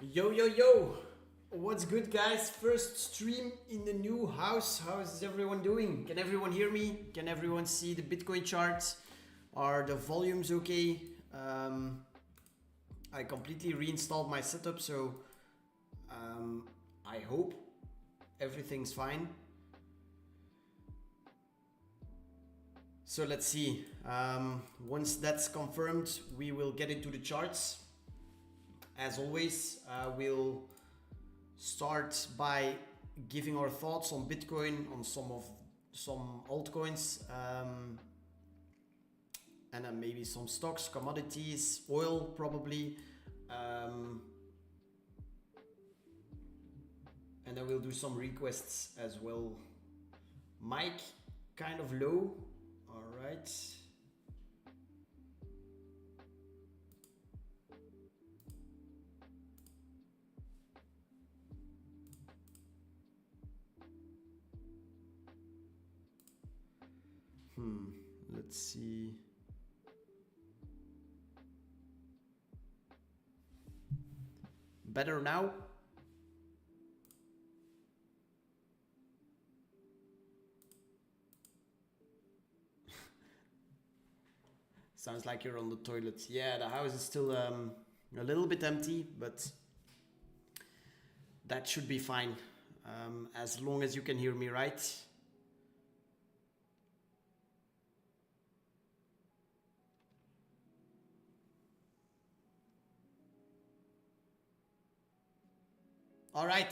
Yo, yo, yo! What's good, guys? First stream in the new house. How is everyone doing? Can everyone hear me? Can everyone see the Bitcoin charts? Are the volumes okay? I completely reinstalled my setup, so I hope everything's fine. So let's see. Once that's confirmed, we will get into the charts. As always, we'll start by giving our thoughts on Bitcoin, on some altcoins, and then maybe some stocks, commodities, oil probably, and then we'll do some requests as well. Mic kind of low. All right. Let's see. Better now? Sounds like you're on the toilet. Yeah, the house is still a little bit empty, but that should be fine. As long as you can hear me right. All right.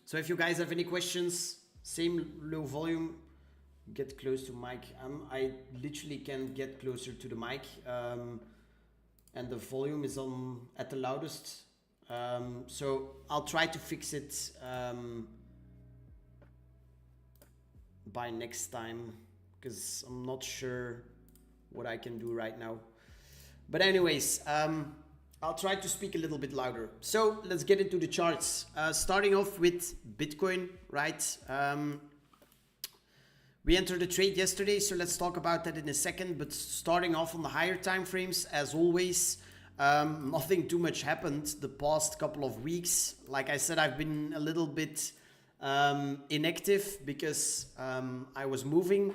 So if you guys have any questions, same low volume, get close to mic. I literally can't get closer to the mic, and the volume is on at the loudest. So I'll try to fix it by next time, because I'm not sure what I can do right now. But anyways, I'll try to speak a little bit louder. So let's get into the charts. Starting off with Bitcoin, right? We entered the trade yesterday, so let's talk about that in a second. But starting off on the higher time frames, as always, nothing too much happened the past couple of weeks. Like I said, I've been a little bit inactive because I was moving.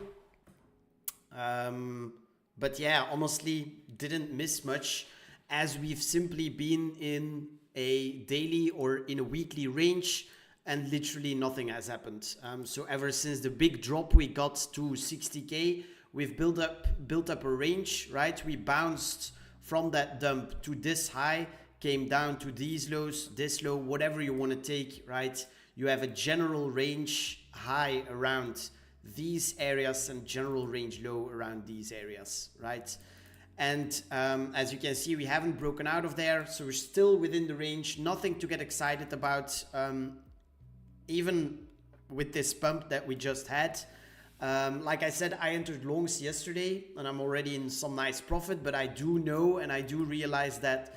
But yeah, honestly, didn't miss much, as we've simply been in a daily or in a weekly range and literally nothing has happened. So ever since the big drop we got to 60K, we've built up a range, right? We bounced from that dump to this high, came down to these lows, this low, whatever you want to take, right? You have a general range high around these areas and general range low around these areas, right? And as you can see, we haven't broken out of there, so we're still within the range. Nothing to get excited about, even with this pump that we just had. Like I said, I entered longs yesterday and I'm already in some nice profit, but I do know and I do realize that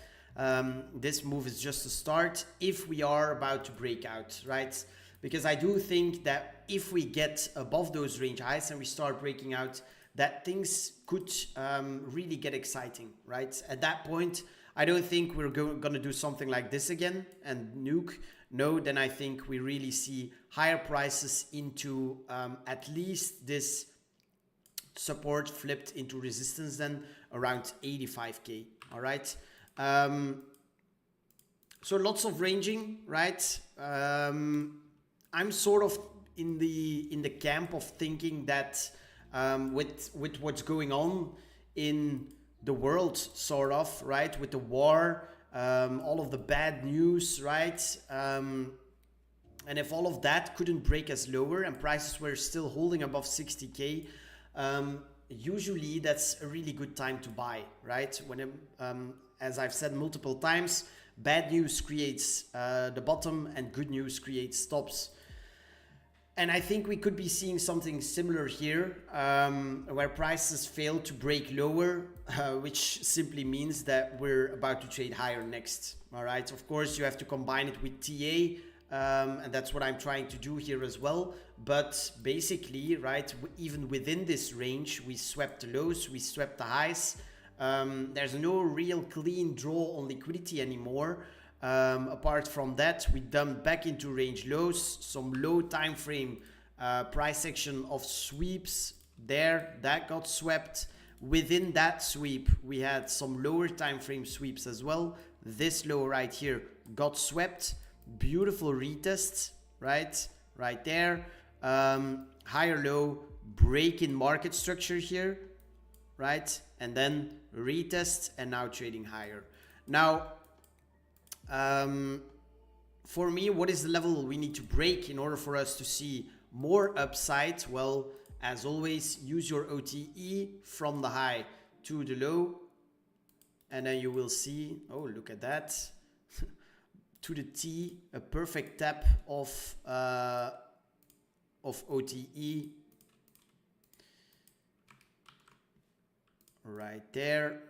this move is just a start if we are about to break out, right? Because I do think that if we get above those range highs and we start breaking out, that things could really get exciting, right? At that point, I don't think we're gonna do something like this again and nuke. No, then I think we really see higher prices into at least this support flipped into resistance then around 85K, all right? So lots of ranging, right? I'm sort of in the camp of thinking that with what's going on in the world, sort of, right? With the war, all of the bad news, right? And if all of that couldn't break us lower and prices were still holding above 60K, usually that's a really good time to buy, right? When, as I've said multiple times, bad news creates the bottom and good news creates stops. And I think we could be seeing something similar here, where prices fail to break lower, which simply means that we're about to trade higher next. All right. Of course, you have to combine it with TA, and that's what I'm trying to do here as well. But basically, right, even within this range, we swept the lows, we swept the highs. There's no real clean draw on liquidity anymore. Apart from that, we dumped back into range lows, some low time frame price action of sweeps there that got swept. Within that sweep, we had some lower time frame sweeps as well. This low right here got swept. Beautiful retest, right there. Higher low, break in market structure here, right? And then retest, and now trading higher. Now, for me, what is the level we need to break in order for us to see more upside? Well, as always, use your OTE from the high to the low, and then you will see, oh, look at that, to the T, a perfect tap of OTE right there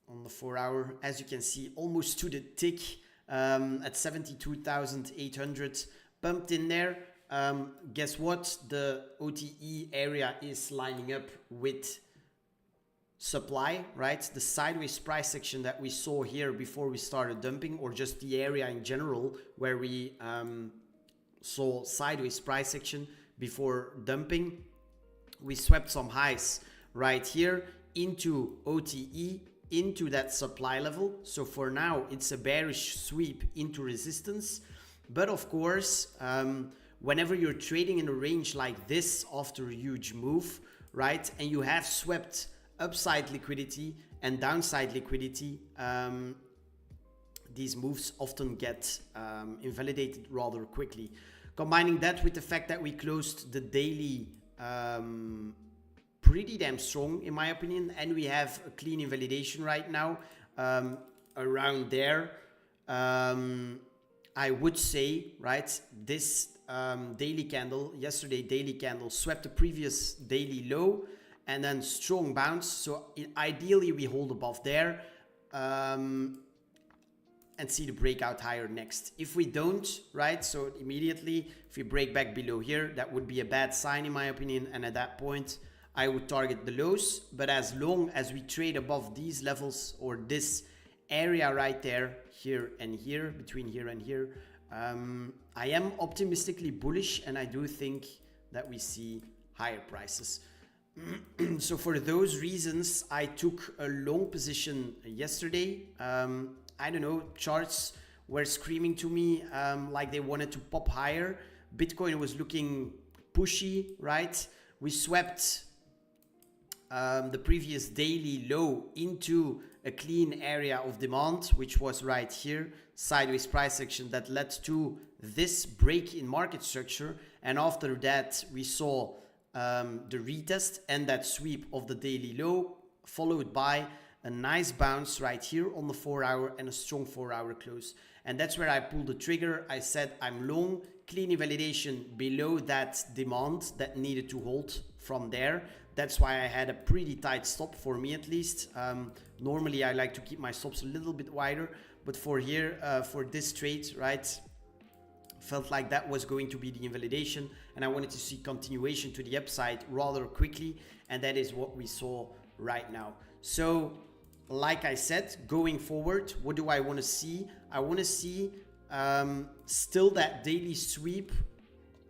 on the 4 hour. As you can see, almost to the tick at 72,800 pumped in there. Guess what? The OTE area is lining up with supply, right? The sideways price action that we saw here before we started dumping, or just the area in general where we saw sideways price action before dumping. We swept some highs right here into OTE, into that supply level. So for now, it's a bearish sweep into resistance. But of course, whenever you're trading in a range like this after a huge move, right, and you have swept upside liquidity and downside liquidity, these moves often get invalidated rather quickly. Combining that with the fact that we closed the daily pretty damn strong, in my opinion, and we have a clean invalidation right now around there, I would say, right, this daily candle, yesterday daily candle, swept the previous daily low and then strong bounce. So ideally we hold above there and see the breakout higher next. If we don't, right, so immediately if we break back below here, that would be a bad sign in my opinion, and at that point I would target the lows. But as long as we trade above these levels, or this area right there, here and here, between here and here, I am optimistically bullish, and I do think that we see higher prices. So for those reasons, I took a long position yesterday. I don't know, charts were screaming to me like they wanted to pop higher. Bitcoin was looking pushy, right? We swept the previous daily low into a clean area of demand, which was right here, sideways price action that led to this break in market structure. And after that, we saw the retest and that sweep of the daily low, followed by a nice bounce right here on the 4 hour and a strong 4 hour close. And that's where I pulled the trigger. I said I'm long, clean invalidation below that demand that needed to hold from there. That's why I had a pretty tight stop, for me at least. Normally I like to keep my stops a little bit wider, but for here, for this trade, right, felt like that was going to be the invalidation, and I wanted to see continuation to the upside rather quickly, and that is what we saw right now. So like I said, going forward, what do I want to see? I want to see still that daily sweep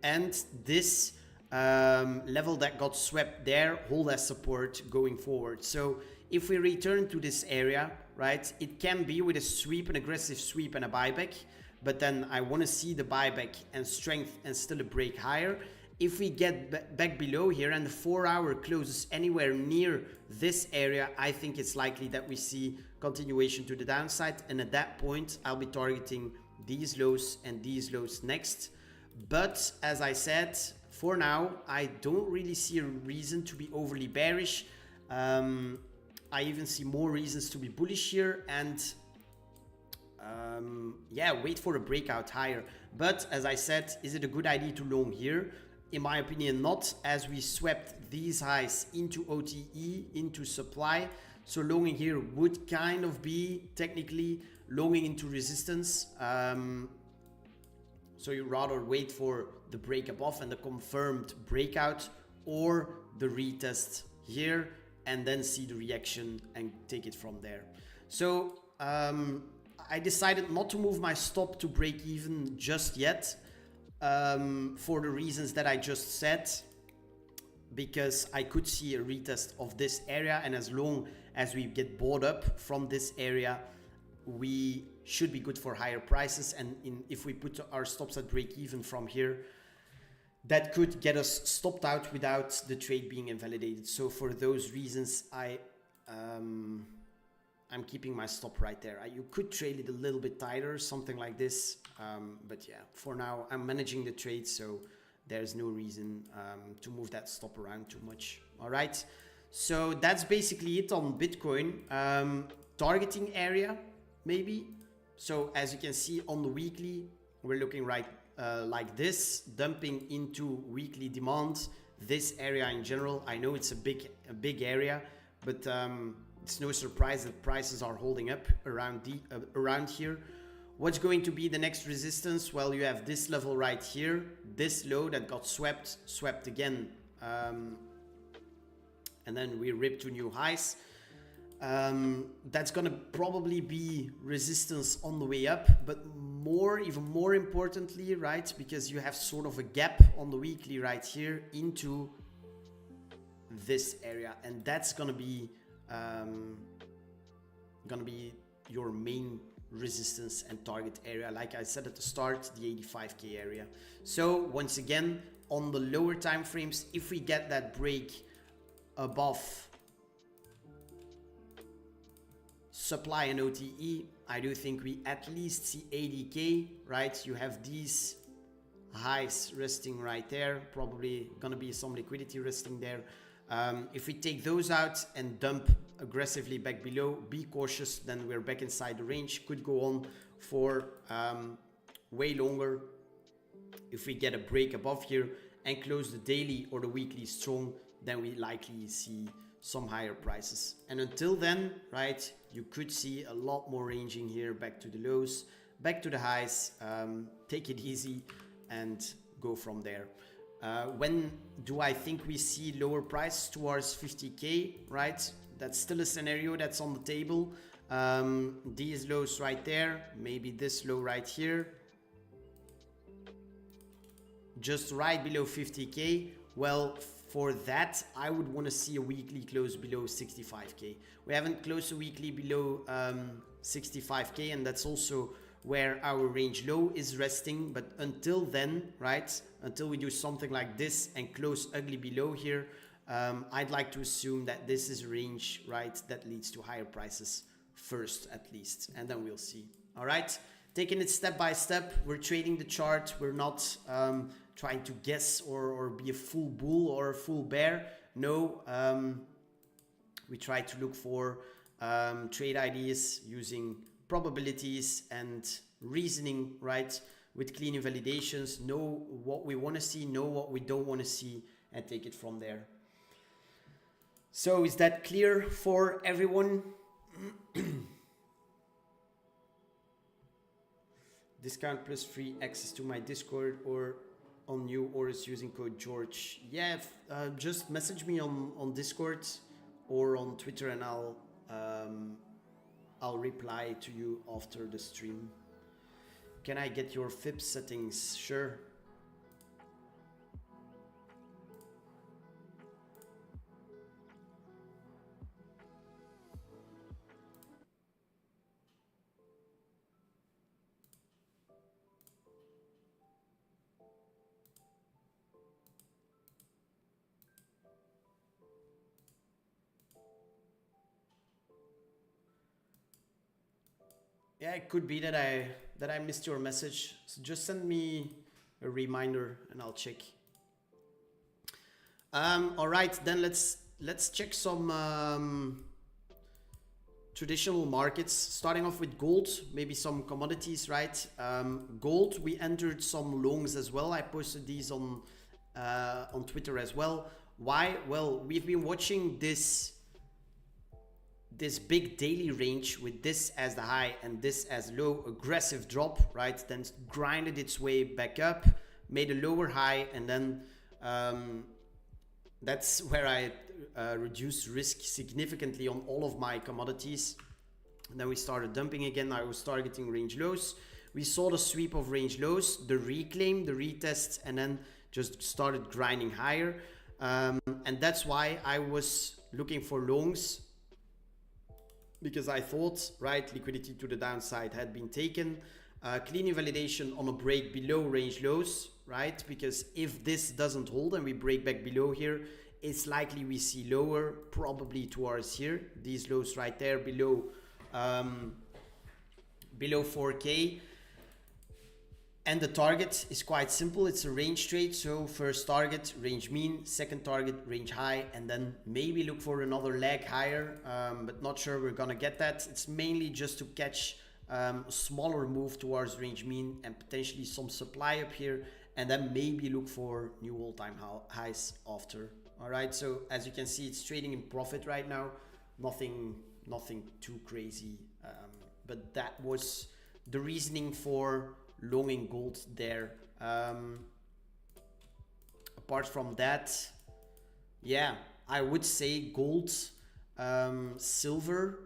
and this level that got swept there hold as support going forward. So if we return to this area, right, it can be with a sweep, an aggressive sweep and a buyback, but then I want to see the buyback and strength and still a break higher. If we get back below here and the 4 hour closes anywhere near this area, I think it's likely that we see continuation to the downside, and at that point I'll be targeting these lows and these lows next. But as I said, for now I don't really see a reason to be overly bearish. I even see more reasons to be bullish here, and yeah, wait for a breakout higher. But as I said, is it a good idea to long here? In my opinion, not, as we swept these highs into OTE, into supply. So longing here would kind of be technically longing into resistance. So you rather wait for the break above and the confirmed breakout, or the retest here and then see the reaction and take it from there. So I decided not to move my stop to break even just yet, for the reasons that I just said, because I could see a retest of this area, and as long as we get bought up from this area, we should be good for higher prices. And if we put our stops at break even from here, that could get us stopped out without the trade being invalidated. So for those reasons, I'm keeping my stop right there. You could trade it a little bit tighter, something like this. But yeah, for now, I'm managing the trade, so there's no reason to move that stop around too much. All right, so that's basically it on Bitcoin. Targeting area, maybe. So as you can see on the weekly, we're looking right like this, dumping into weekly demand. This area in general, I know it's a big area, but it's no surprise that prices are holding up around here. What's going to be the next resistance? Well, you have this level right here, this low that got swept again, and then we ripped to new highs. That's gonna probably be resistance on the way up, but even more importantly, right, because you have sort of a gap on the weekly right here into this area, and that's gonna be your main resistance and target area, like I said at the start, the 85k area. So once again, on the lower time frames, if we get that break above supply and OTE, I do think we at least see 80k, right? You have these highs resting right there, probably gonna be some liquidity resting there. If we take those out and dump aggressively back below, be cautious, then we're back inside the range. Could go on for way longer. If we get a break above here and close the daily or the weekly strong, then we likely see some higher prices. And until then, right, you could see a lot more ranging here, back to the lows, back to the highs. Take it easy and go from there. When do I think we see lower price towards 50k, right? That's still a scenario that's on the table. These lows right there, maybe this low right here, just right below 50k. Well, for that, I would want to see a weekly close below 65k. We haven't closed a weekly below 65k, and that's also where our range low is resting. But until then, right, until we do something like this and close ugly below here, I'd like to assume that this is a range, right, that leads to higher prices first, at least, and then we'll see. All right, taking it step by step. We're trading the chart. We're not trying to guess or be a full bull or a full bear. No, we try to look for trade ideas using probabilities and reasoning, right, with clean invalidations. Know what we want to see, know what we don't want to see, and take it from there. So is that clear for everyone? Discount plus free access to my Discord or on new orders using code George. Yeah, just message me on Discord or on Twitter, and I'll reply to you after the stream. Can I get your FIP settings? Sure. Yeah, it could be that I missed your message. So just send me a reminder and I'll check. All right, then let's check some traditional markets. Starting off with gold, maybe some commodities, right? Gold, we entered some longs as well. I posted these on Twitter as well. Why? Well, we've been watching this big daily range with this as the high and this as low, aggressive drop, right? Then grinded its way back up, made a lower high, and then that's where I reduced risk significantly on all of my commodities. And then we started dumping again. I was targeting range lows. We saw the sweep of range lows, the reclaim, the retest, and then just started grinding higher. And that's why I was looking for longs, because I thought, right, liquidity to the downside had been taken. Clean invalidation on a break below range lows, right? Because if this doesn't hold and we break back below here, it's likely we see lower, probably towards here. These lows right there below 4K. And the target is quite simple. It's a range trade. So first target, range mean, second target, range high, and then maybe look for another leg higher, but not sure we're gonna get that. It's mainly just to catch a smaller move towards range mean and potentially some supply up here, and then maybe look for new all-time highs after. All right, so as you can see, it's trading in profit right now. Nothing too crazy, but that was the reasoning for longing gold there. Apart from that, yeah, I would say gold, silver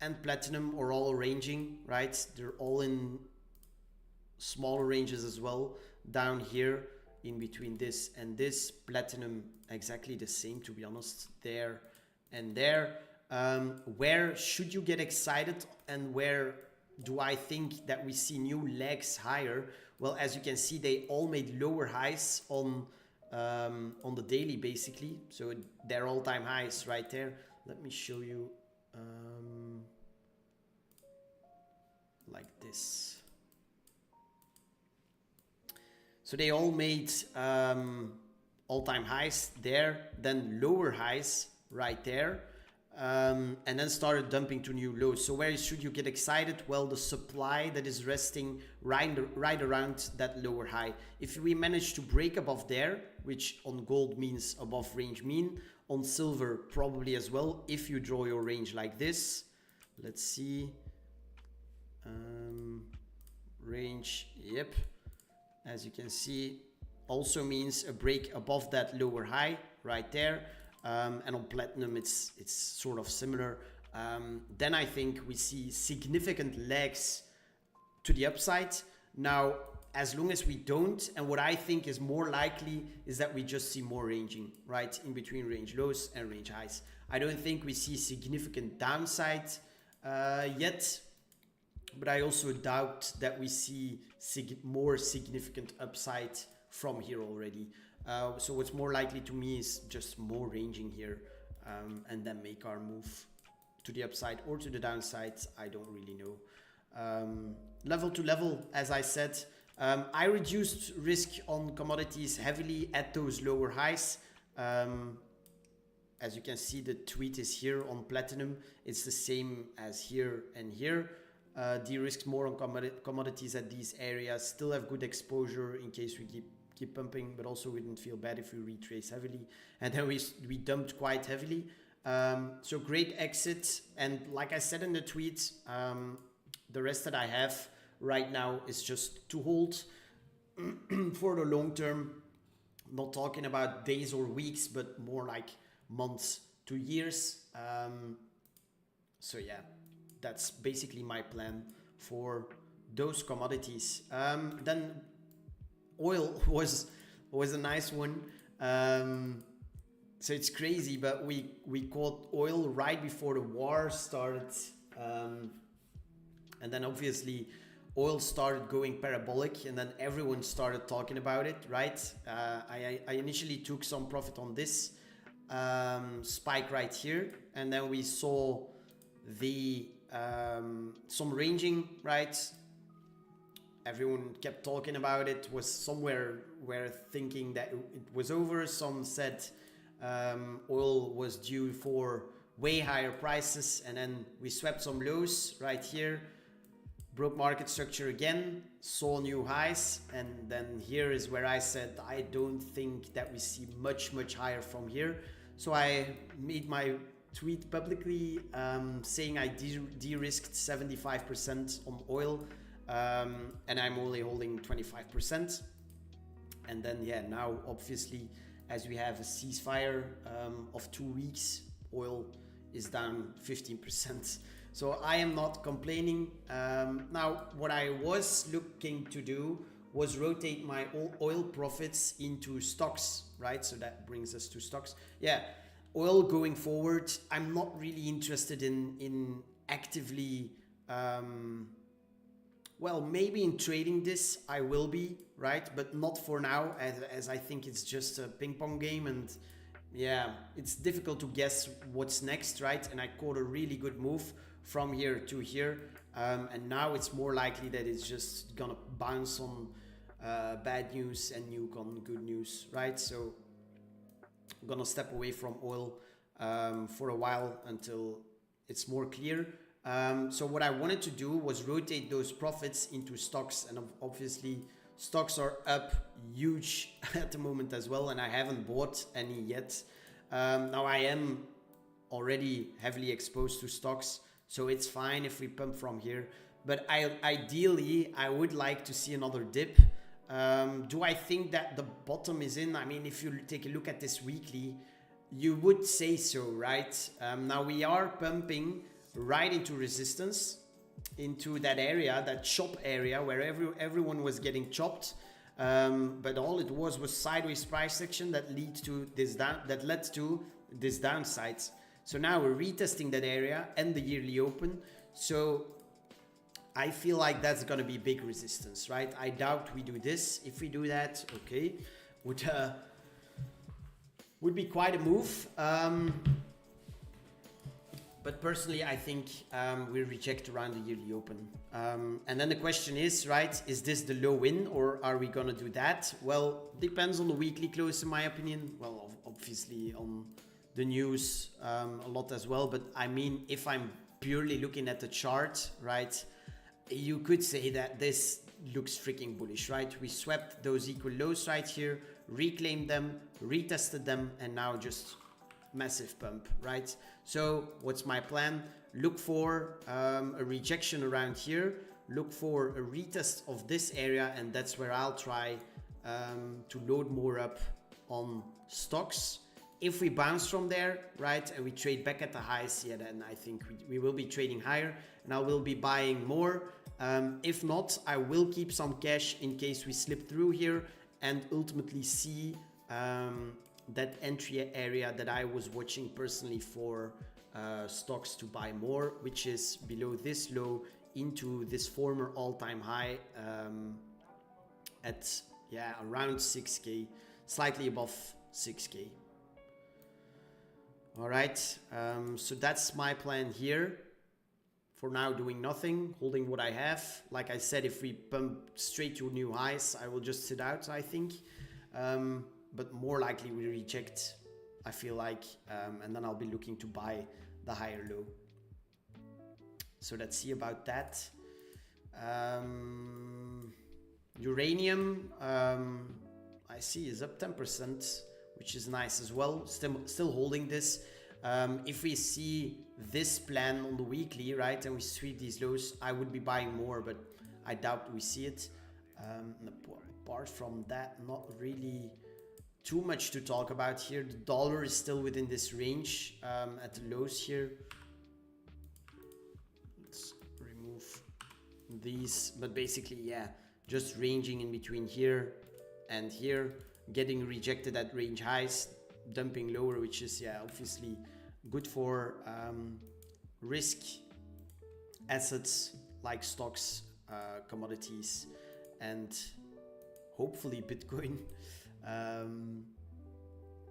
and platinum are all ranging, right? They're all in smaller ranges as well. Down here in between this and this, platinum exactly the same, to be honest, there and there. Where should you get excited and where do I think that we see new legs higher? Well, as you can see, they all made lower highs on the daily, basically. So they're all-time highs right there. Let me show you like this. So they all made all-time highs there, then lower highs right there. And then started dumping to new lows. So where should you get excited? Well, the supply that is resting right around that lower high. If we manage to break above there, which on gold means above range mean, on silver probably as well, if you draw your range like this. Let's see. Range, yep. As you can see, also means a break above that lower high right there. And on platinum, it's sort of similar. Then I think we see significant legs to the upside. Now, as long as we don't, and what I think is more likely is that we just see more ranging, right? In between range lows and range highs. I don't think we see significant downside yet, but I also doubt that we see more significant upside from here already. So what's more likely to me is just more ranging here, and then make our move to the upside or to the downside. I don't really know. Level to level, as I said, I reduced risk on commodities heavily at those lower highs. As you can see, the tweet is here on platinum. It's the same as here and here. De-risked more on commodities at these areas. Still have good exposure in case we keep pumping, but also wouldn't feel bad if we retrace heavily. And then we dumped quite heavily. So great exit. And like I said in the tweet, the rest that I have right now is just to hold for the long term. Not talking about days or weeks, but more like months to years. So yeah, that's basically my plan for those commodities. Then oil was a nice one. So it's crazy, but we caught oil right before the war started, and then obviously oil started going parabolic, and then everyone started talking about it, right? I initially took some profit on this spike right here, and then we saw the some ranging, right? Everyone kept talking about it. Was somewhere where thinking that it was over. Some said oil was due for way higher prices, and then we swept some lows right here, broke market structure again, saw new highs, and then here is where I said I don't think that we see much higher from here. So I made my tweet publicly saying I de-risked 75% on oil, and I'm only holding 25%. And then yeah, now obviously as we have a ceasefire of 2 weeks. Oil is down 15%. So I am not complaining. Now, what I was looking to do was rotate my oil profits into stocks, right? So that brings us to stocks. Yeah, oil going forward, I'm not really interested in actively, well, maybe in trading this, I will be, right? But not for now, as I think it's just a ping pong game, and yeah, it's difficult to guess what's next, right? And I caught a really good move from here to here, and now it's more likely that it's just gonna bounce on bad news and nuke on good news, right? So I'm gonna step away from oil for a while until it's more clear. So what I wanted to do was rotate those profits into stocks, and obviously stocks are up huge at the moment as well, and I haven't bought any yet. Now I am already heavily exposed to stocks, so it's fine if we pump from here. But ideally, I would like to see another dip. Do I think that the bottom is in? I mean, if you take a look at this weekly, you would say so, right? Now we are pumping right into resistance, into that area, that chop area where everyone was getting chopped. But all it was sideways price action that led to this downside. So now we're retesting that area and the yearly open. So I feel like that's gonna be big resistance, right? I doubt we do this. If we do that, okay, would be quite a move. But personally, I think we reject around the yearly open. And then the question is, right, is this the low win, or are we gonna do that? Well, depends on the weekly close, in my opinion. Well, obviously on the news a lot as well. But I mean, if I'm purely looking at the chart, right, you could say that this looks freaking bullish, right? We swept those equal lows right here, reclaimed them, retested them, and now just massive pump, right? So what's my plan? Look for a rejection around here, look for a retest of this area, and that's where I'll try to load more up on stocks. If we bounce from there, right, and we trade back at the highs, yeah, then I think we will be trading higher, and I will be buying more. If not, I will keep some cash in case we slip through here and ultimately see that entry area that I was watching personally for stocks to buy more, which is below this low into this former all-time high at, yeah, around 6K, slightly above 6K. All right, so that's my plan here. For now, doing nothing, holding what I have. Like I said, if we pump straight to new highs, I will just sit out, I think. But more likely we reject, I feel like, and then I'll be looking to buy the higher low. So let's see about that. Uranium, I see, is up 10%, which is nice as well. Still holding this. If we see this plan on the weekly, right, and we sweep these lows, I would be buying more, but I doubt we see it. Apart from that, not really too much to talk about here. The dollar is still within this range at the lows here. Let's remove these, but basically, yeah, just ranging in between here and here, getting rejected at range highs, dumping lower, which is, yeah, obviously good for risk assets like stocks, commodities, and hopefully Bitcoin.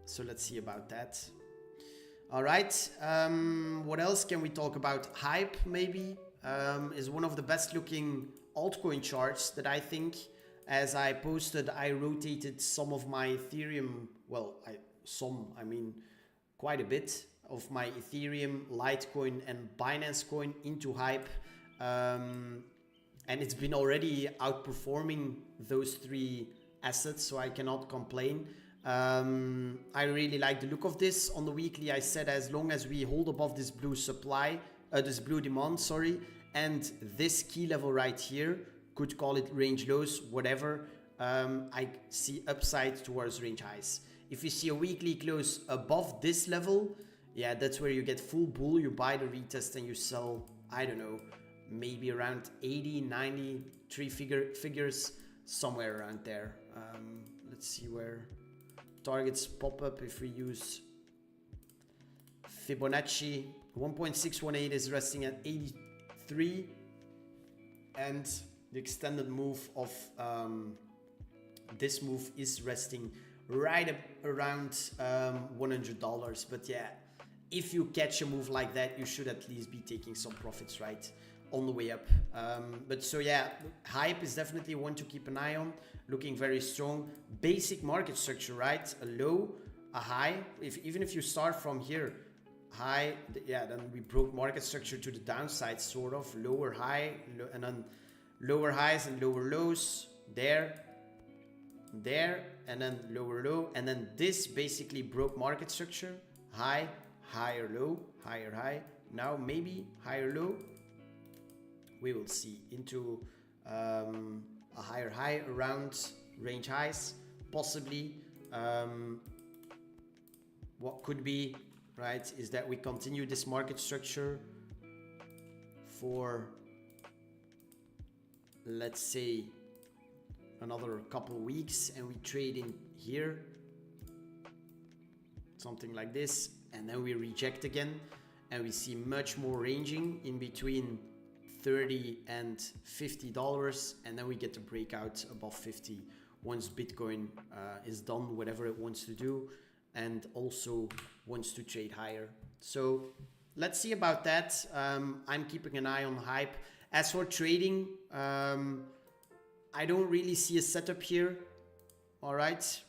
So let's see about that. All right, what else can we talk about? Hype maybe is one of the best looking altcoin charts that I think. As I posted, I rotated some of my Ethereum, well, I mean quite a bit of my Ethereum, Litecoin and Binance Coin into Hype, and it's been already outperforming those three assets, so I cannot complain. I really like the look of this. On the weekly, I said as long as we hold above this blue demand, and this key level right here, could call it range lows, whatever, I see upside towards range highs. If you see a weekly close above this level, yeah, that's where you get full bull. You buy the retest and you sell, I don't know, maybe around 80, 90, figures, somewhere around there. Let's see where targets pop up if we use Fibonacci. 1.618 is resting at 83, and the extended move of this move is resting right up around $100. But yeah, if you catch a move like that, you should at least be taking some profits, right, on the way up. But so yeah, hype is definitely one to keep an eye on, looking very strong. Basic market structure, right? A low, a high. Even if you start from here, high, yeah, then we broke market structure to the downside, sort of. Lower high, and then lower highs and lower lows, there, and then lower low, and then this basically broke market structure. High, higher low, higher high. Now maybe higher low. We will see into a higher high around range highs, possibly. What could be, right, is that we continue this market structure for, let's say, another couple of weeks, and we trade in here, something like this, and then we reject again, and we see much more ranging in between $30 and $50, and then we get to break out above 50 once Bitcoin is done whatever it wants to do, and also wants to trade higher. So let's see about that. I'm keeping an eye on hype. As for trading, I don't really see a setup here. All right,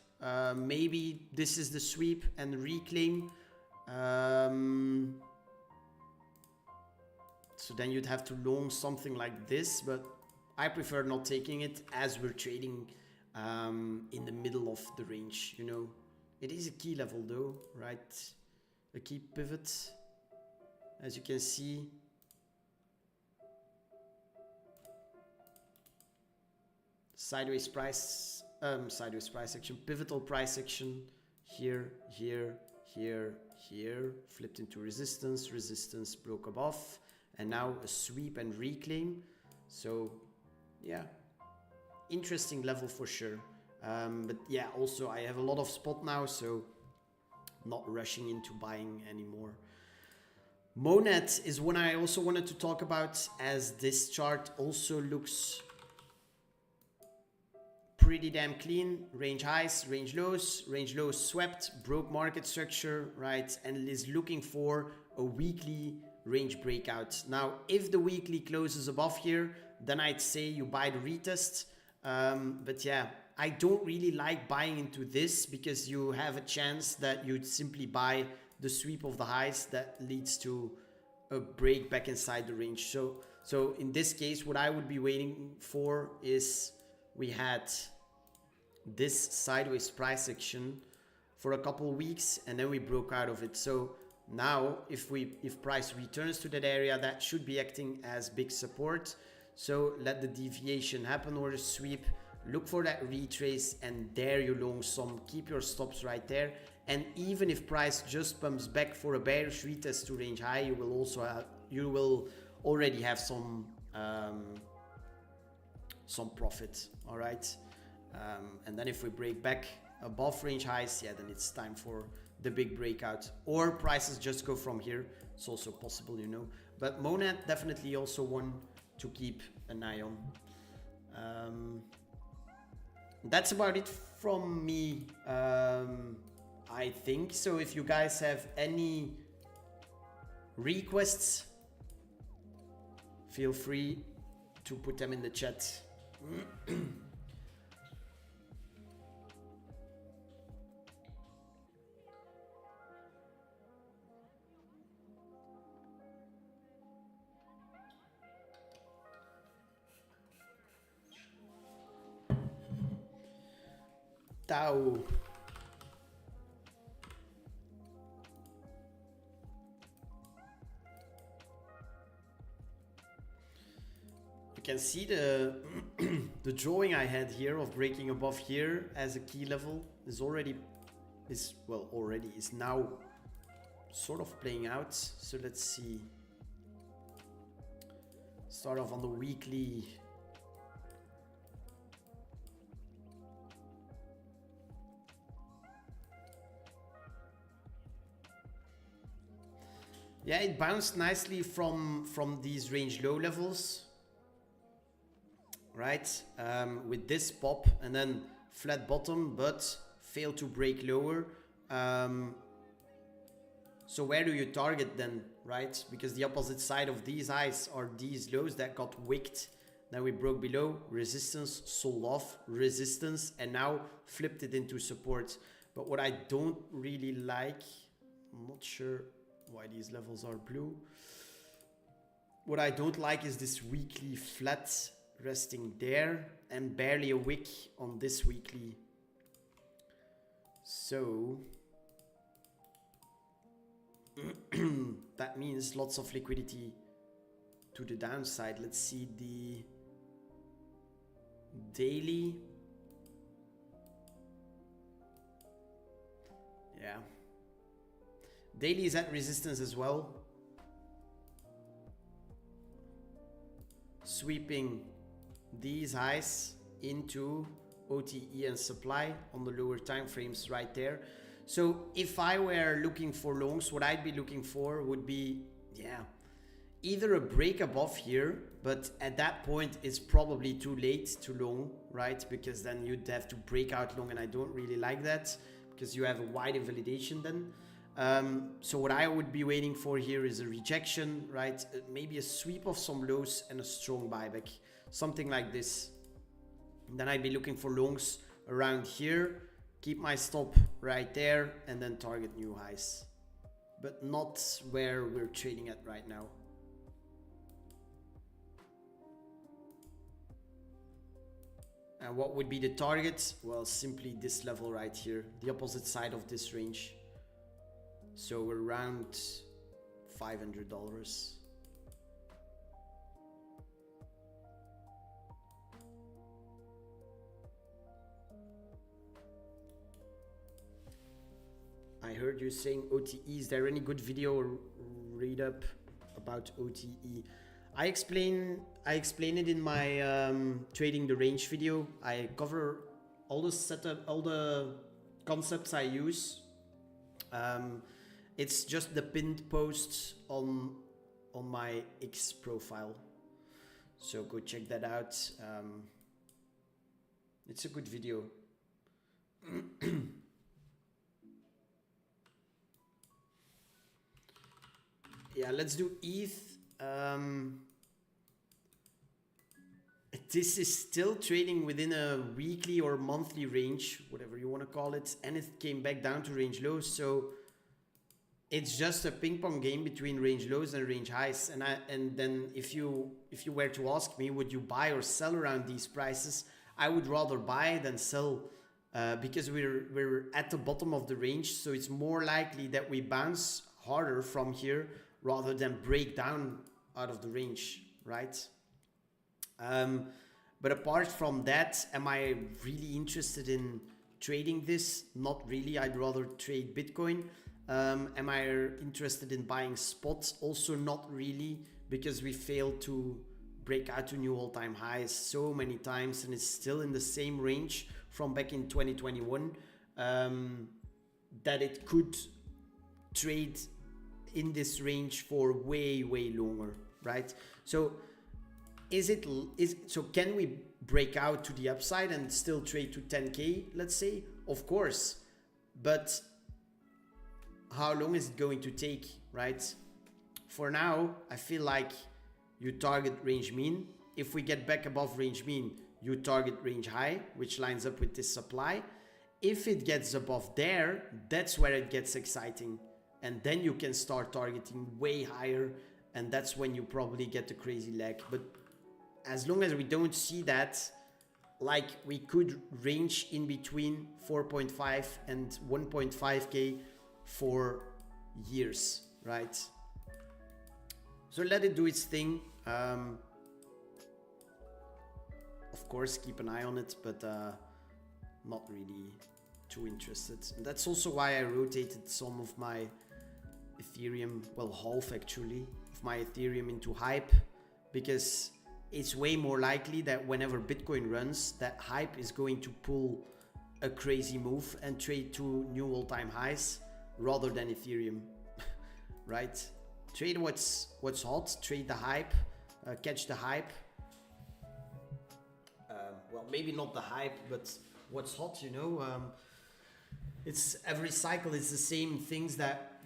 maybe this is the sweep and reclaim. So then you'd have to long something like this, but I prefer not taking it as we're trading in the middle of the range, you know. It is a key level though, right? A key pivot, as you can see. Sideways price action, pivotal price action, here, here, here, here, flipped into resistance, resistance broke above, and now a sweep and reclaim. So yeah, interesting level for sure. But yeah, also I have a lot of spot now, so not rushing into buying anymore. Monad is one I also wanted to talk about, as this chart also looks pretty damn clean. Range highs, range lows swept, broke market structure, right, and is looking for a weekly range breakout. Now, if the weekly closes above here, then I'd say you buy the retest. But yeah, I don't really like buying into this, because you have a chance that you'd simply buy the sweep of the highs that leads to a break back inside the range. So in this case, what I would be waiting for is we had this sideways price action for a couple of weeks, and then we broke out of it. So now if price returns to that area, that should be acting as big support. So let the deviation happen, or the sweep, look for that retrace, and there you long some. Keep your stops right there. And even if price just pumps back for a bearish retest to range high, you will already have some profit. All right. And then if we break back above range highs, yeah, then it's time for the big breakout, or prices just go from here. It's also possible, you know. But Monad definitely also one to keep an eye on. That's about it from me, I think. So if you guys have any requests, feel free to put them in the chat. Tau. You can see the the drawing I had here of breaking above here as a key level is already is, well, already is now sort of playing out. So let's see. Start off on the weekly. Yeah, it bounced nicely from these range low levels, right? With this pop and then flat bottom, but failed to break lower. So where do you target then, right? Because the opposite side of these highs are these lows that got wicked. Then we broke below, resistance, sold off, resistance, and now flipped it into support. But what I don't really like, I'm not sure why these levels are blue. What I don't like is this weekly flat resting there and barely a wick on this weekly. So that means lots of liquidity to the downside. Let's see the daily. Yeah. Daily is at resistance as well. Sweeping these highs into OTE and supply on the lower time frames right there. So if I were looking for longs, what I'd be looking for would be, yeah, either a break above here, but at that point it's probably too late to long, right? Because then you'd have to break out long, and I don't really like that because you have a wide invalidation then. So what I would be waiting for here is a rejection, right? Maybe a sweep of some lows and a strong buyback, something like this. And then I'd be looking for longs around here, keep my stop right there, and then target new highs, but not where we're trading at right now. And what would be the target? Well, simply this level right here, the opposite side of this range. So around $500. I heard you saying OTE. Is there any good video or read up about OTE? I explain it in my trading the range video. I cover all the setup, all the concepts I use. It's just the pinned post on my X profile, so go check that out. It's a good video. Yeah, let's do ETH. This is still trading within a weekly or monthly range, whatever you want to call it, and it came back down to range lows. So it's just a ping pong game between range lows and range highs. And then if you were to ask me, would you buy or sell around these prices? I would rather buy than sell, because we're at the bottom of the range. So it's more likely that we bounce harder from here rather than break down out of the range, right? But apart from that, am I really interested in trading this? Not really. I'd rather trade Bitcoin. Am I interested in buying spots? Also not really, because we failed to break out to new all-time highs so many times, and it's still in the same range from back in 2021, that it could trade in this range for way longer, right? So so can we break out to the upside and still trade to 10K, let's say? Of course, but how long is it going to take, right? For now, I feel like you target range mean. If we get back above range mean, you target range high, which lines up with this supply. If it gets above there, that's where it gets exciting. And then you can start targeting way higher, and that's when you probably get the crazy leg. But as long as we don't see that, like we could range in between 4.5 and 1.5K for years, right? So let it do its thing. Of course, keep an eye on it, but not really too interested. And that's also why I rotated some of my Ethereum, well, half actually, of my Ethereum into Hype, because it's way more likely that whenever Bitcoin runs, that Hype is going to pull a crazy move and trade to new all-time highs rather than Ethereum, right? Trade what's hot, trade the hype, catch the hype. Well, maybe not the hype, but what's hot, you know. It's every cycle is the same. Things that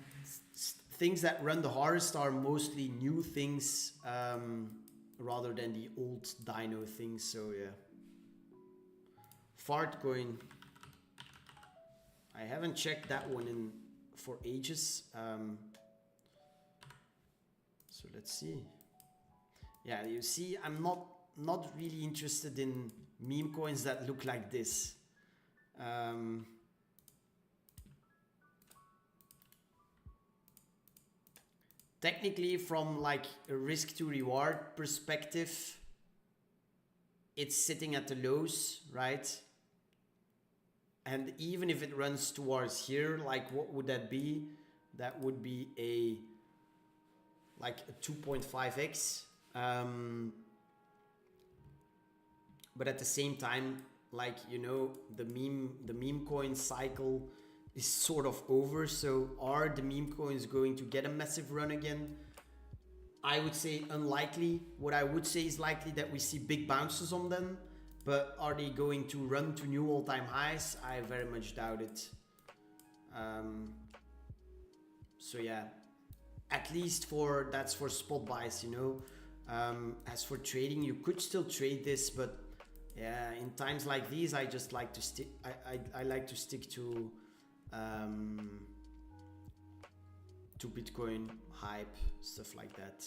run the hardest are mostly new things rather than the old Dino things. So yeah, Fartcoin. I haven't checked that one in for ages. So let's see. Yeah, you see, I'm not really interested in meme coins that look like this. Technically, from like a risk to reward perspective, it's sitting at the lows, right? And even if it runs towards here, like what would that be? That would be a 2.5x. But at the same time, like, you know, the meme coin cycle is sort of over. So are the meme coins going to get a massive run again? I would say unlikely. What I would say is likely that we see big bounces on them, but are they going to run to new all-time highs? I very much doubt it. So yeah, at least that's for spot buys, you know. As for trading, you could still trade this, but yeah, in times like these, I just like to stick. I like to stick to Bitcoin, Hype, stuff like that.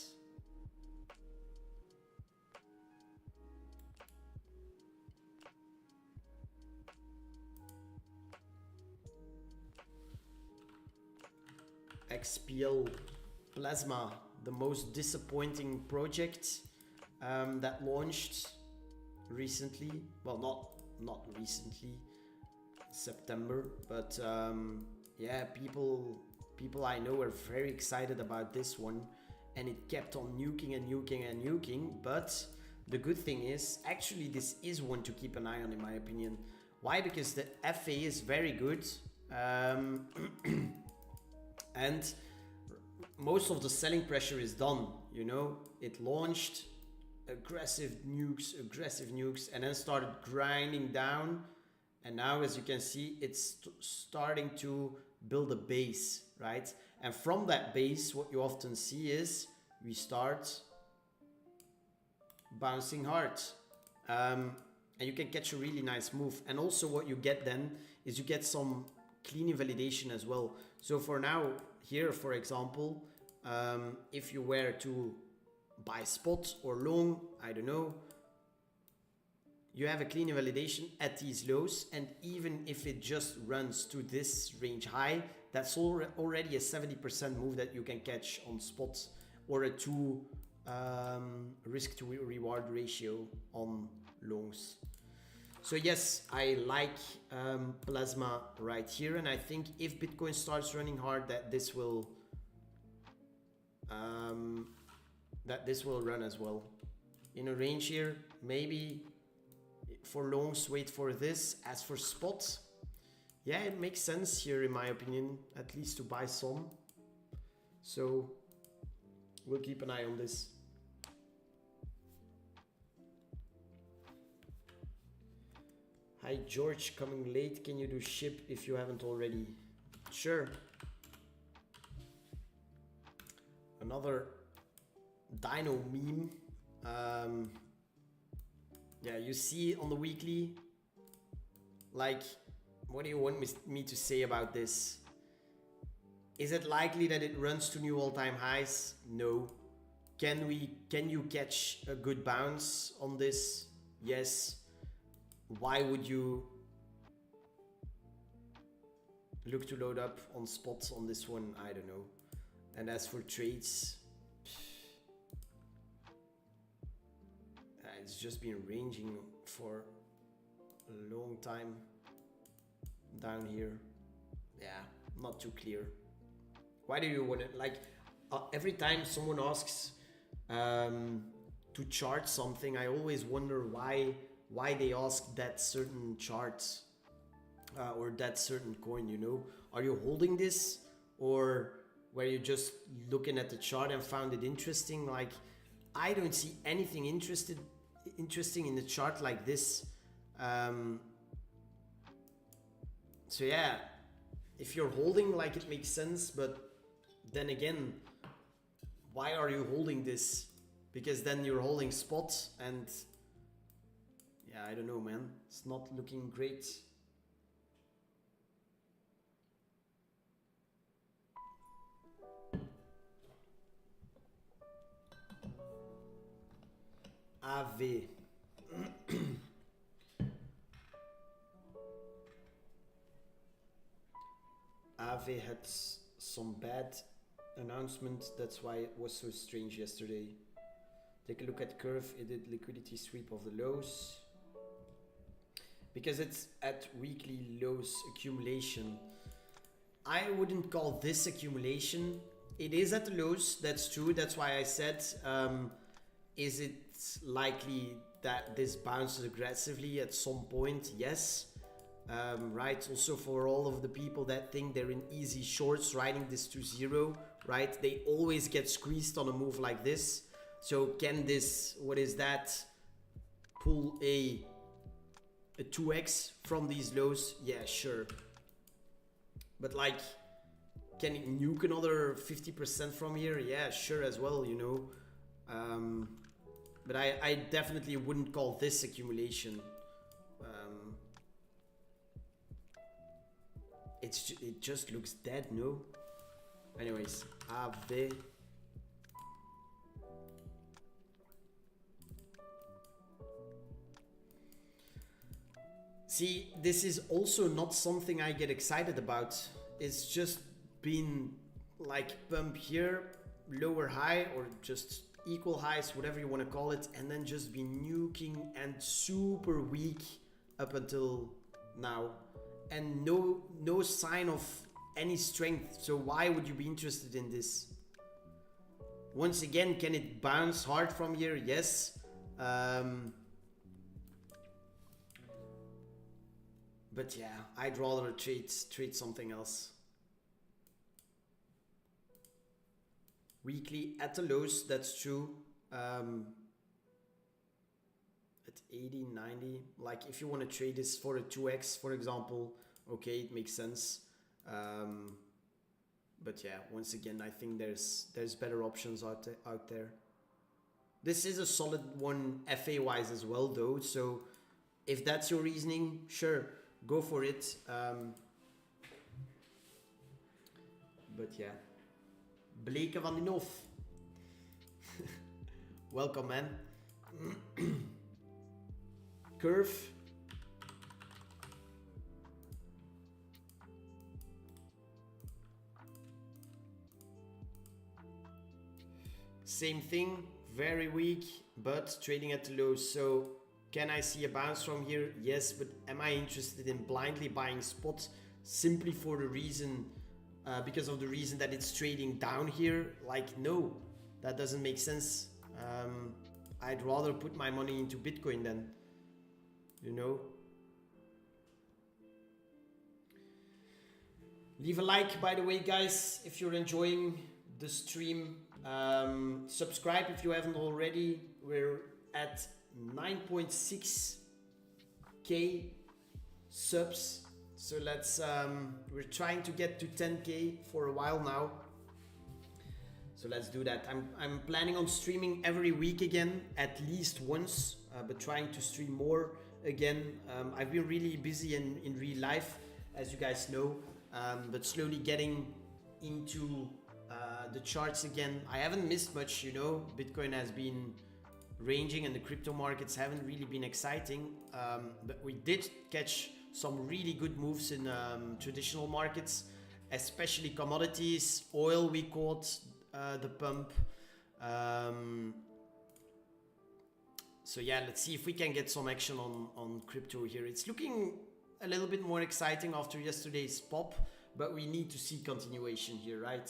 XPL Plasma, the most disappointing project that launched recently. Well, not recently, September, but yeah, people I know are very excited about this one, and it kept on nuking and nuking and nuking. But the good thing is, actually, this is one to keep an eye on, in my opinion. Why? Because the FA is very good. And most of the selling pressure is done, you know. It launched aggressive nukes, and then started grinding down, and now, as you can see, it's starting to build a base, right? And from that base, what you often see is we start bouncing hard, and you can catch a really nice move. And also what you get then is you get some clean invalidation as well. So for now, here, for example, if you were to buy spot or long, I don't know, you have a clean invalidation at these lows, and even if it just runs to this range high, that's already a 70% move that you can catch on spot, or a 2 risk to reward ratio on longs. So yes, I like Plasma right here, and I think if Bitcoin starts running hard, that this will run as well in a range here. Maybe for longs, wait for this. As for spots, yeah, it makes sense here, in my opinion, at least to buy some. So we'll keep an eye on this. Hi George, coming late. Can you do ship if you haven't already? Sure. Another Dino meme. Yeah, you see on the weekly, like, what do you want me to say about this? Is it likely that it runs to new all-time highs? No. Can you catch a good bounce on this? Yes. Why would you look to load up on spots on this one? I don't know. And as for trades, it's just been ranging for a long time. down here. Yeah, not too clear. Why do you want it? Like every time someone asks to chart something, I always wonder why they ask that certain chart or that certain coin. You know, are you holding this, or were you just looking at the chart and found it interesting? Like, I don't see anything interesting in the chart like this. So yeah, if you're holding, like, it makes sense, but then again, why are you holding this? Because then you're holding spot, and yeah, I don't know, man. It's not looking great. AV. AV had some bad announcement. That's why it was so strange yesterday. Take a look at curve. It did liquidity sweep of the lows. Because it's at weekly lows accumulation. I wouldn't call this accumulation. It is at the lows, that's true. That's why I said, is it likely that this bounces aggressively at some point? Yes. Right, also for all of the people that think they're in easy shorts riding this to zero, right? They always get squeezed on a move like this. So can this, what is that, pull a 2x from these lows? Yeah, sure. But like, can it nuke another 50% from here? Yeah, sure as well, you know. But I definitely wouldn't call this accumulation. It just looks dead, no? Anyways, AV. See, this is also not something I get excited about. It's just been like pump here, lower high, or just equal highs, whatever you want to call it, and then just be nuking and super weak up until now. And no sign of any strength. So why would you be interested in this? Once again, can it bounce hard from here? Yes. But yeah, I'd rather trade something else. Weekly at the lows, that's true. At 80, 90, like if you want to trade this for a 2x, for example, okay, it makes sense. But yeah, once again, I think there's better options out there. This is a solid one FA wise as well, though. So if that's your reasoning, sure, go for it. But yeah, Blake van den Hof. Welcome, man. Curve. Same thing, very weak, but trading at the lows. So can I see a bounce from here? Yes, but am I interested in blindly buying spots simply for the reason, because of the reason that it's trading down here? Like, no, that doesn't make sense. I'd rather put my money into Bitcoin then, you know. Leave a like, by the way, guys, if you're enjoying the stream. Subscribe if you haven't already. We're at 9.6k subs, so let's we're trying to get to 10k for a while now, so let's do that. I'm planning on streaming every week again, at least once, but trying to stream more again. I've been really busy in real life, as you guys know, but slowly getting into the charts again. I haven't missed much, you know. Bitcoin has been ranging and the crypto markets haven't really been exciting, but we did catch some really good moves in traditional markets, especially commodities. Oil, we caught the pump. So yeah, let's see if we can get some action on crypto here. It's looking a little bit more exciting after yesterday's pop, but we need to see continuation here, right?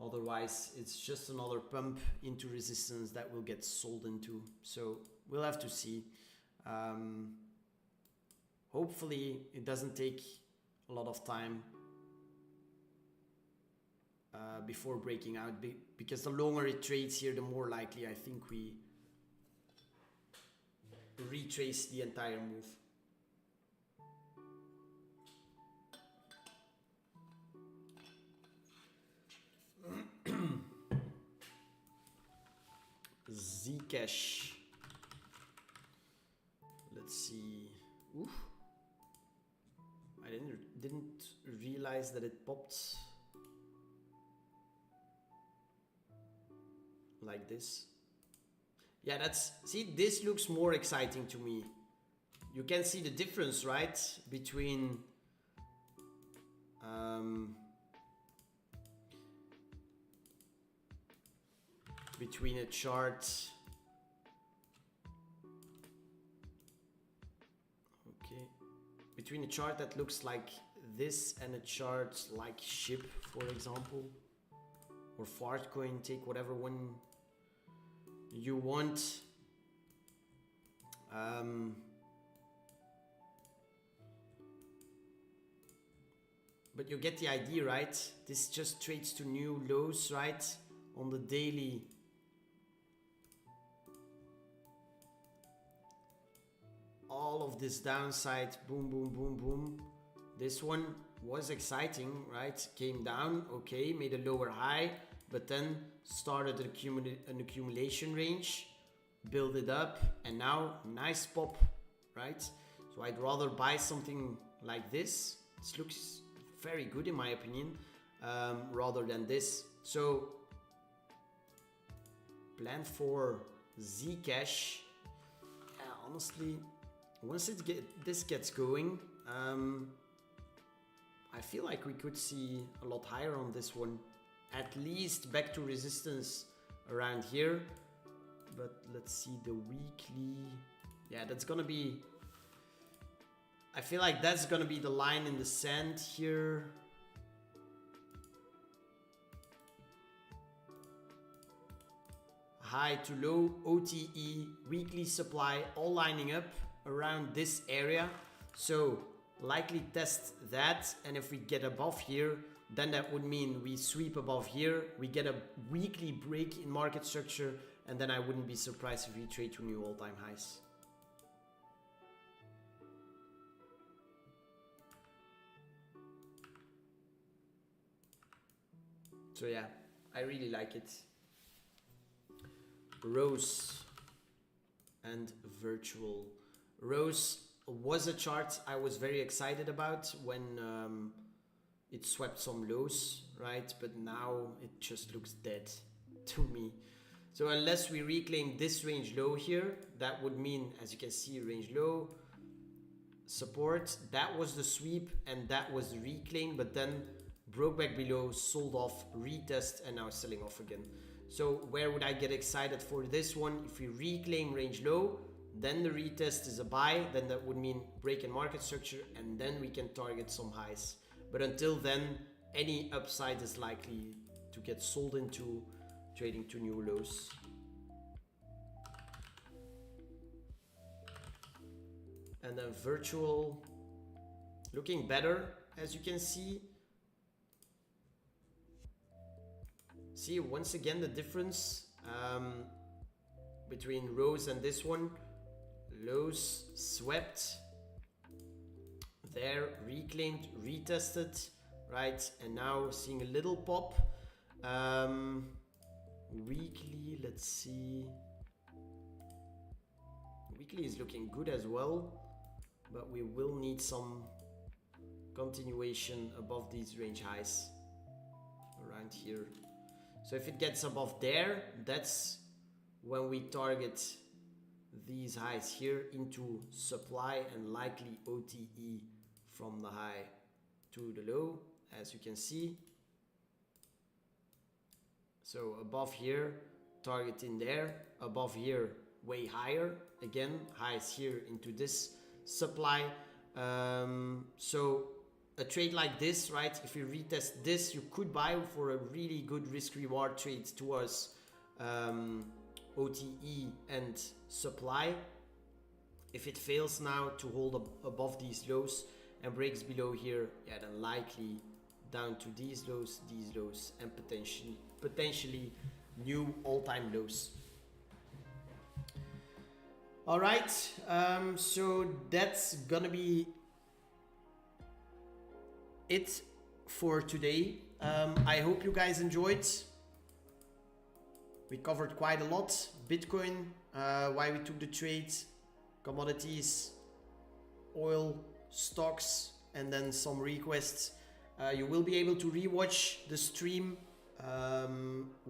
Otherwise, it's just another pump into resistance that will get sold into. So we'll have to see. Hopefully, it doesn't take a lot of time before breaking out, because the longer it trades here, the more likely I think we retrace the entire move. Zcash. Let's see. Oof. I didn't realize that it popped like this. Yeah, see, this looks more exciting to me. You can see the difference, right? Between a chart. Okay. Between a chart that looks like this and a chart like SHIB, for example, or Fartcoin, take whatever one you want. But you get the idea, right? This just trades to new lows, right? On the daily. All of this downside, boom, boom, boom, boom. This one was exciting, right? Came down, okay, made a lower high, but then started an accumulation range, build it up, and now nice pop, right? So I'd rather buy something like this. This looks very good in my opinion, rather than this. So plan for Zcash. Honestly, once this gets going, I feel like we could see a lot higher on this one. At least back to resistance around here. But let's see the weekly. Yeah, that's gonna be... I feel like that's gonna be the line in the sand here. High to low, OTE, weekly supply, all lining up around this area. So likely test that, and if we get above here, then that would mean we sweep above here, we get a weekly break in market structure, and then I wouldn't be surprised if we trade to new all-time highs. So yeah, I really like it. Rose and virtual. Rose was a chart I was very excited about when it swept some lows, right? But now it just looks dead to me. So unless we reclaim this range low here, that would mean, as you can see, range low, support, that was the sweep and that was the reclaim, but then broke back below, sold off, retest, and now selling off again. So where would I get excited for this one? If we reclaim range low, then the retest is a buy, then that would mean break in market structure, and then we can target some highs. But until then, any upside is likely to get sold into, trading to new lows. And then virtual, looking better, as you can see. See, once again, the difference between Rose and this one. Lows swept, there reclaimed, retested, right? And now seeing a little pop. Weekly, let's see. Weekly is looking good as well, but we will need some continuation above these range highs around here. So if it gets above there, that's when we target these highs here into supply and likely OTE from the high to the low, as you can see. So above here, target in there, above here, way higher, again highs here into this supply. So a trade like this, right? If you retest this, you could buy for a really good risk reward trade towards OTE and supply. If it fails now to hold above these lows and breaks below here, yeah, then likely down to these lows, and potentially new all-time lows. All right, so that's gonna be it for today. I hope you guys enjoyed. We covered quite a lot. Bitcoin, why we took the trade, commodities, oil, stocks, and then some requests. You will be able to rewatch the stream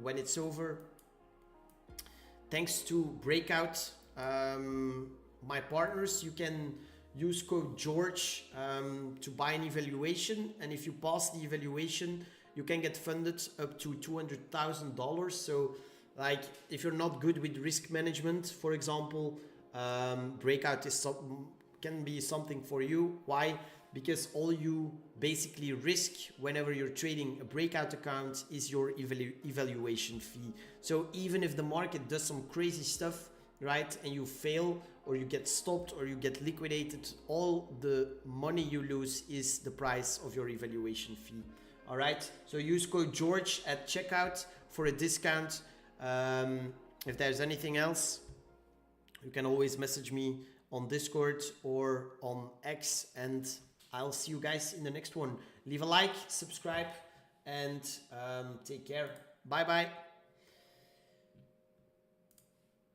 when it's over. Thanks to Breakout, my partners, you can use code George to buy an evaluation, and if you pass the evaluation, you can get funded up to $200,000. So, like, if you're not good with risk management, for example, Breakout can be something for you. Why? Because all you basically risk whenever you're trading a Breakout account is your evaluation fee. So even if the market does some crazy stuff, right, and you fail or you get stopped or you get liquidated, all the money you lose is the price of your evaluation fee. All right, so use code George at checkout for a discount. If there's anything else, you can always message me on Discord or on X, and I'll see you guys in the next one. Leave a like, subscribe, and take care. Bye bye.